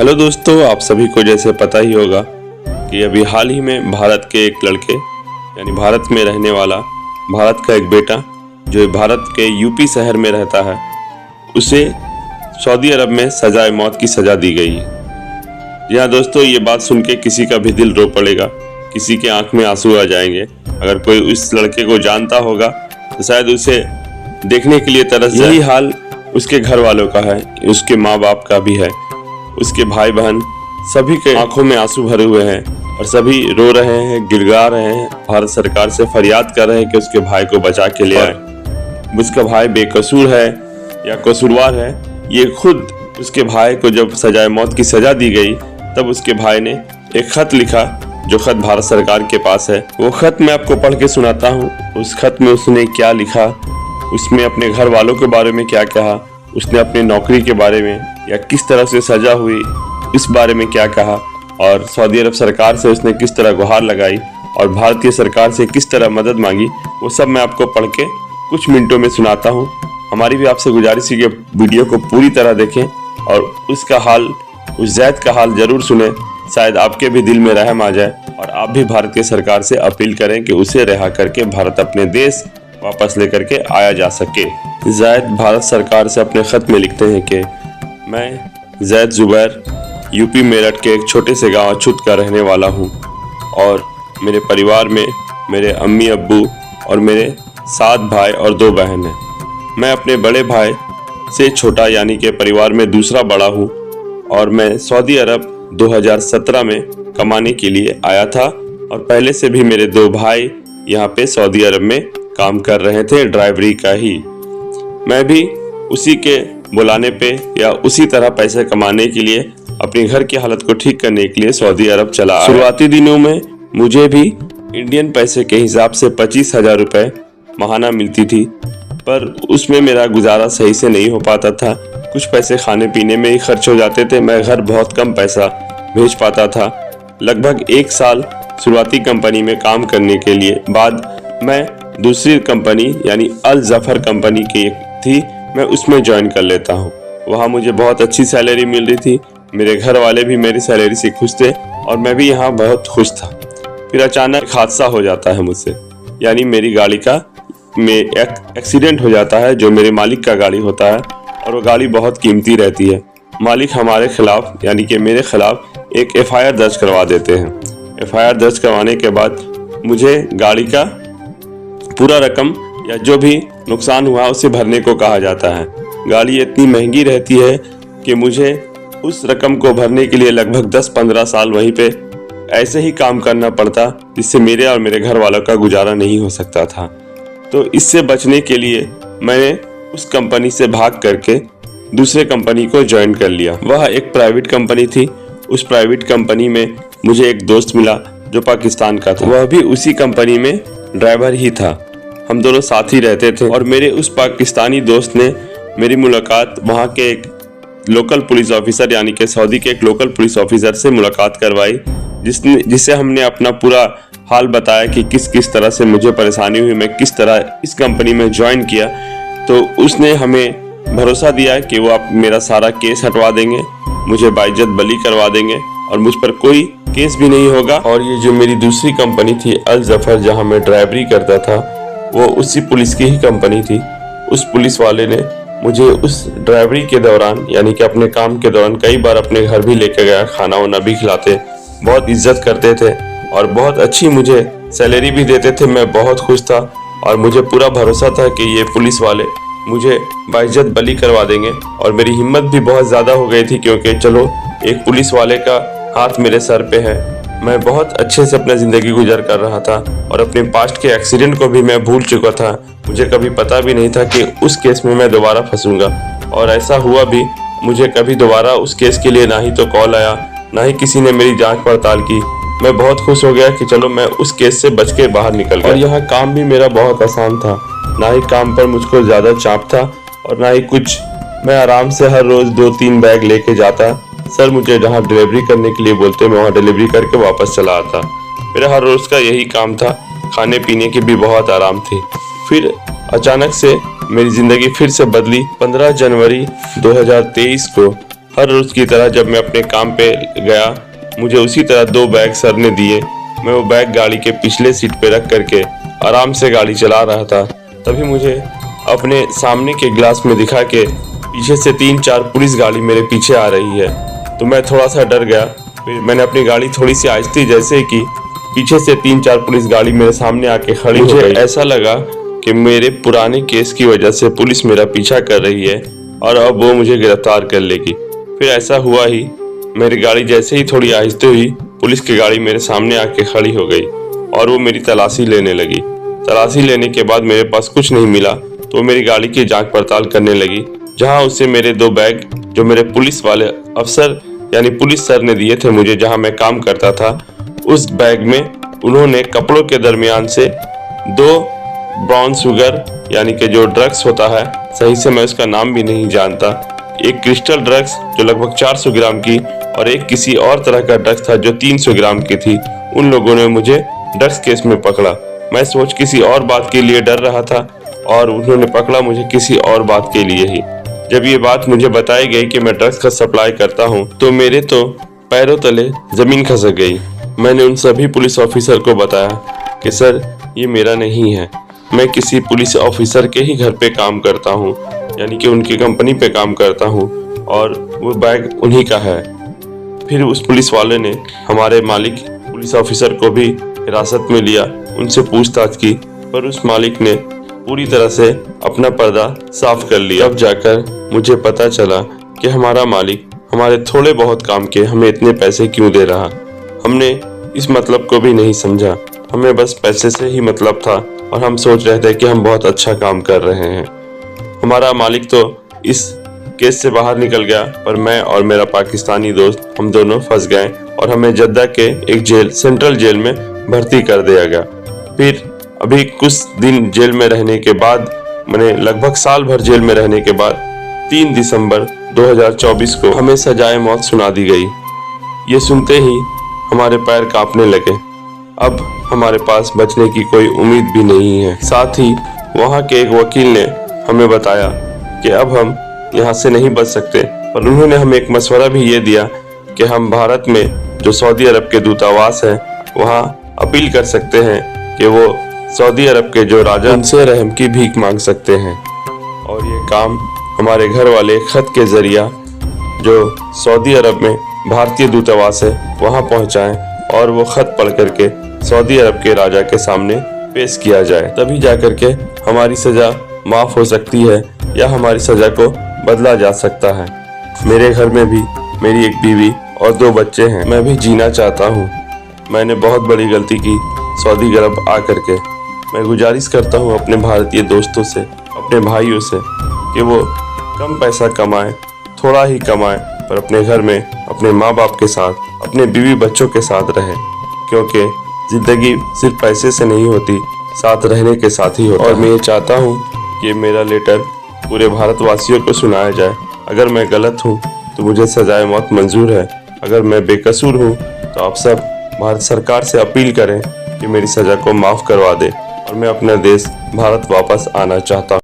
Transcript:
Hello दोस्तों, आप सभी को जैसे पता ही होगा कि अभी हाल ही में भारत के एक लड़के यानी भारत में रहने वाला भारत का एक बेटा जो भारत के यूपी शहर में रहता है, उसे सऊदी अरब में सजाए मौत की सज़ा दी गई है। जी हाँ दोस्तों, ये बात सुन के किसी का भी दिल रो पड़ेगा, किसी के आंख में आंसू आ जाएंगे। अगर कोई उस लड़के को जानता होगा तो शायद उसे देखने के लिए तरस जाए। यही हाल उसके घर वालों का है, उसके माँ बाप का भी है, उसके भाई बहन सभी के आंखों में आंसू भरे हुए हैं और सभी रो रहे हैं, गिड़गिड़ा रहे हैं, भारत सरकार से फरियाद कर रहे हैं कि उसके भाई को बचा के ले आए। उसका भाई बेकसूर है या कसूरवार है, ये खुद उसके भाई को जब सजाए मौत की सजा दी गई तब उसके भाई ने एक खत लिखा, जो खत भारत सरकार के पास है। वो खत मैं आपको पढ़ के सुनाता हूँ। उस खत में उसने क्या लिखा, उसमें अपने घर वालों के बारे में क्या कहा, उसने अपने नौकरी के बारे में या किस तरह से सजा हुई इस बारे में क्या कहा, और सऊदी अरब सरकार से उसने किस तरह गुहार लगाई और भारतीय सरकार से किस तरह मदद मांगी, वो सब मैं आपको पढ़ के कुछ मिनटों में सुनाता हूँ। हमारी भी आपसे गुजारिश है कि वीडियो को पूरी तरह देखें और उसका हाल, उस जैद का हाल जरूर सुने, शायद आपके भी दिल में रहम आ जाए और आप भी भारतीय सरकार से अपील करें कि उसे रिहा करके भारत अपने देश वापस लेकर के आया जा सके। जैद भारत सरकार से अपने खत में लिखते हैं कि मैं जैद जुबैर यूपी मेरठ के एक छोटे से गांव अछूत का रहने वाला हूं और मेरे परिवार में मेरे अम्मी अब्बू और मेरे 7 भाई और 2 बहन हैं। मैं अपने बड़े भाई से छोटा यानी कि परिवार में दूसरा बड़ा हूं और मैं सऊदी अरब 2017 में कमाने के लिए आया था और पहले से भी मेरे 2 भाई यहाँ पे सऊदी अरब में काम कर रहे थे, ड्राइवरी का ही। मैं भी उसी के बुलाने पे या उसी तरह पैसे कमाने के लिए अपने घर की हालत को ठीक करने के लिए सऊदी अरब चला आया। शुरुआती दिनों में मुझे भी इंडियन पैसे के हिसाब से 25,000 रुपये माहाना मिलती थी, पर उसमें मेरा गुजारा सही से नहीं हो पाता था। कुछ पैसे खाने पीने में ही खर्च हो जाते थे। मैं घर बहुत कम पैसा भेज पाता था। लगभग 1 साल शुरुआती कंपनी में काम करने के लिए बाद मैं दूसरी कंपनी यानी अल जफर कंपनी की थी, मैं उसमें ज्वाइन कर लेता हूँ। वहाँ मुझे बहुत अच्छी सैलरी मिल रही थी, मेरे घर वाले भी मेरी सैलरी से खुश थे और मैं भी यहाँ बहुत खुश था। फिर अचानक हादसा हो जाता है मुझसे, यानी मेरी गाड़ी का में एक्सीडेंट हो जाता है, जो मेरे मालिक का गाड़ी होता है और वो गाड़ी बहुत कीमती रहती है। मालिक हमारे खिलाफ यानी कि मेरे खिलाफ एक FIR दर्ज करवा देते हैं। FIR दर्ज करवाने के बाद मुझे गाड़ी का पूरा रकम या जो भी नुकसान हुआ उसे भरने को कहा जाता है। गाड़ी इतनी महंगी रहती है कि मुझे उस रकम को भरने के लिए लगभग 10-15 साल वहीं पे ऐसे ही काम करना पड़ता, जिससे मेरे और मेरे घर वालों का गुजारा नहीं हो सकता था। तो इससे बचने के लिए मैंने उस कंपनी से भाग करके दूसरे कंपनी को ज्वाइन कर लिया। वह एक प्राइवेट कंपनी थी। उस प्राइवेट कंपनी में मुझे एक दोस्त मिला जो पाकिस्तान का था। वह भी उसी कंपनी में ड्राइवर ही था। हम दोनों साथ ही रहते थे और मेरे उस पाकिस्तानी दोस्त ने मेरी मुलाकात वहाँ के एक लोकल पुलिस ऑफिसर यानी कि सऊदी के एक लोकल पुलिस ऑफिसर से मुलाकात करवाई, जिससे हमने अपना पूरा हाल बताया कि किस किस तरह से मुझे परेशानी हुई, मैं किस तरह इस कंपनी में ज्वाइन किया। तो उसने हमें भरोसा दिया कि वो आप मेरा सारा केस हटवा देंगे, मुझे बाइज्जत बरी करवा देंगे और मुझ पर कोई केस भी नहीं होगा। और ये जो मेरी दूसरी कंपनी थी अल जफर, जहाँ मैं ड्राइवरी करता था, वो उसी पुलिस की ही कंपनी थी। उस पुलिस वाले ने मुझे उस ड्राइवरी के दौरान यानी कि अपने काम के दौरान कई बार अपने घर भी लेकर गया, खाना वाना भी खिलाते, बहुत इज्जत करते थे और बहुत अच्छी मुझे सैलरी भी देते थे। मैं बहुत खुश था और मुझे पूरा भरोसा था कि ये पुलिस वाले मुझे बाइज्जत बरी करवा देंगे और मेरी हिम्मत भी बहुत ज़्यादा हो गई थी, क्योंकि चलो एक पुलिस वाले का हाथ मेरे सर पे है। मैं बहुत अच्छे से अपना ज़िंदगी गुजर कर रहा था और अपने पास्ट के एक्सीडेंट को भी मैं भूल चुका था। मुझे कभी पता भी नहीं था कि उस केस में मैं दोबारा फंसूंगा, और ऐसा हुआ भी। मुझे कभी दोबारा उस केस के लिए ना ही तो कॉल आया, ना ही किसी ने मेरी जांच पड़ताल की। मैं बहुत खुश हो गया कि चलो मैं उस केस से बच के बाहर निकल गया। और यहाँ काम भी मेरा बहुत आसान था, ना ही काम पर मुझको ज़्यादा चाप था और ना ही कुछ। मैं आराम से हर रोज़ 2-3 बैग लेके जाता। सर मुझे जहाँ डिलीवरी करने के लिए बोलते मैं वहाँ डिलीवरी करके वापस चला आता। मेरा हर रोज़ का यही काम था। खाने पीने की भी बहुत आराम थी। फिर अचानक से मेरी ज़िंदगी फिर से बदली। 15 जनवरी 2023 को हर रोज की तरह जब मैं अपने काम पे गया, मुझे उसी तरह 2 बैग सर ने दिए। मैं वो बैग गाड़ी के पिछले सीट पे रख करके आराम से गाड़ी चला रहा था। तभी मुझे अपने सामने के ग्लास में दिखा के पीछे से 3-4 पुलिस गाड़ी मेरे पीछे आ रही है। तो मैं थोड़ा सा डर गया। फिर मैंने अपनी गाड़ी थोड़ी सी आहिस्ती जैसे ही की, पीछे से 3-4 पुलिस गाड़ी मेरे सामने आके खड़ी हो गई। मुझे ऐसा लगा कि मेरे पुराने केस की वजह से पुलिस मेरा पीछा कर रही है और अब वो मुझे गिरफ्तार कर लेगी। फिर ऐसा हुआ ही, मेरी गाड़ी जैसे ही थोड़ी आहिस्ते हुई, पुलिस की गाड़ी मेरे सामने आके खड़ी हो गई और वो मेरी तलाशी लेने लगी। तलाशी लेने के बाद मेरे पास कुछ नहीं मिला तो वो मेरी गाड़ी की जांच पड़ताल करने लगी, जहां उससे मेरे 2 बैग जो मेरे पुलिस वाले अफसर यानी पुलिस सर ने दिए थे मुझे, जहां मैं काम करता था, उस बैग में उन्होंने कपड़ों के दरमियान से 2 ब्राउन शुगर यानी कि जो ड्रग्स होता है, सही से मैं उसका नाम भी नहीं जानता, एक क्रिस्टल ड्रग्स जो लगभग 400 ग्राम की और एक किसी और तरह का ड्रग्स था जो 300 ग्राम की थी। उन लोगों ने मुझे ड्रग्स केस में पकड़ा। मैं सोच किसी और बात के लिए डर रहा था और उन्होंने पकड़ा मुझे किसी और बात के लिए ही। जब ये बात मुझे बताई गई कि मैं ड्रग्स का सप्लाई करता हूँ तो मेरे तो पैरों तले जमीन खसक गई। मैंने उन सभी पुलिस ऑफिसर को बताया कि सर ये मेरा नहीं है, मैं किसी पुलिस ऑफिसर के ही घर पे काम करता हूँ, यानी कि उनकी कंपनी पे काम करता हूँ और वो बैग उन्हीं का है। फिर उस पुलिस वाले ने हमारे मालिक पुलिस ऑफिसर को भी हिरासत में लिया, उनसे पूछताछ की, पर उस मालिक ने पूरी तरह से अपना पर्दा साफ कर लिया। तब जाकर मुझे पता चला कि हमारा मालिक हमारे थोड़े बहुत काम के हमें इतने पैसे क्यों दे रहा। हमने इस मतलब को भी नहीं समझा, हमें बस पैसे से ही मतलब था और हम सोच रहे थे कि हम बहुत अच्छा काम कर रहे हैं। हमारा मालिक तो इस केस से बाहर निकल गया, पर मैं और मेरा पाकिस्तानी दोस्त हम दोनों फंस गए और हमें जद्दा के एक जेल सेंट्रल जेल में भर्ती कर दिया गया। फिर अभी कुछ दिन जेल में रहने के बाद, मैंने लगभग साल भर जेल में रहने के बाद 3 दिसंबर 2024 को हमें सजाए मौत सुना दी गई। ये सुनते ही हमारे पैर कांपने लगे। अब हमारे पास बचने की कोई उम्मीद भी नहीं है। साथ ही वहाँ के एक वकील ने हमें बताया कि अब हम यहाँ से नहीं बच सकते, पर उन्होंने हमें एक मशवरा भी ये दिया कि हम भारत में जो सऊदी अरब के दूतावास है वहाँ अपील कर सकते हैं कि वो सऊदी अरब के जो राजा उनसे रहम की भीख मांग सकते हैं। और ये काम हमारे घर वाले खत के जरिया जो सऊदी अरब में भारतीय दूतावास है वहाँ पहुँचाएं और वो खत पढ़ करके सऊदी अरब के राजा के सामने पेश किया जाए, तभी जाकर के हमारी सजा माफ हो सकती है या हमारी सजा को बदला जा सकता है। मेरे घर में भी मेरी एक बीवी और 2 बच्चे हैं। मैं भी जीना चाहता हूँ। मैंने बहुत बड़ी गलती की सऊदी अरब आकर के। मैं गुजारिश करता हूँ अपने भारतीय दोस्तों से, अपने भाइयों से कि वो कम पैसा कमाएं, थोड़ा ही कमाएं, पर अपने घर में अपने माँ बाप के साथ, अपने बीवी बच्चों के साथ रहें, क्योंकि जिंदगी सिर्फ पैसे से नहीं होती, साथ रहने के साथ ही होता है। और मैं ये चाहता हूँ कि मेरा लेटर पूरे भारतवासियों को सुनाया जाए। अगर मैं गलत हूँ तो मुझे सजाए मौत मंजूर है, अगर मैं बेकसूर हूँ तो आप सब भारत सरकार से अपील करें कि मेरी सजा को माफ़ करवा दे और मैं अपना देश भारत वापस आना चाहता हूँ।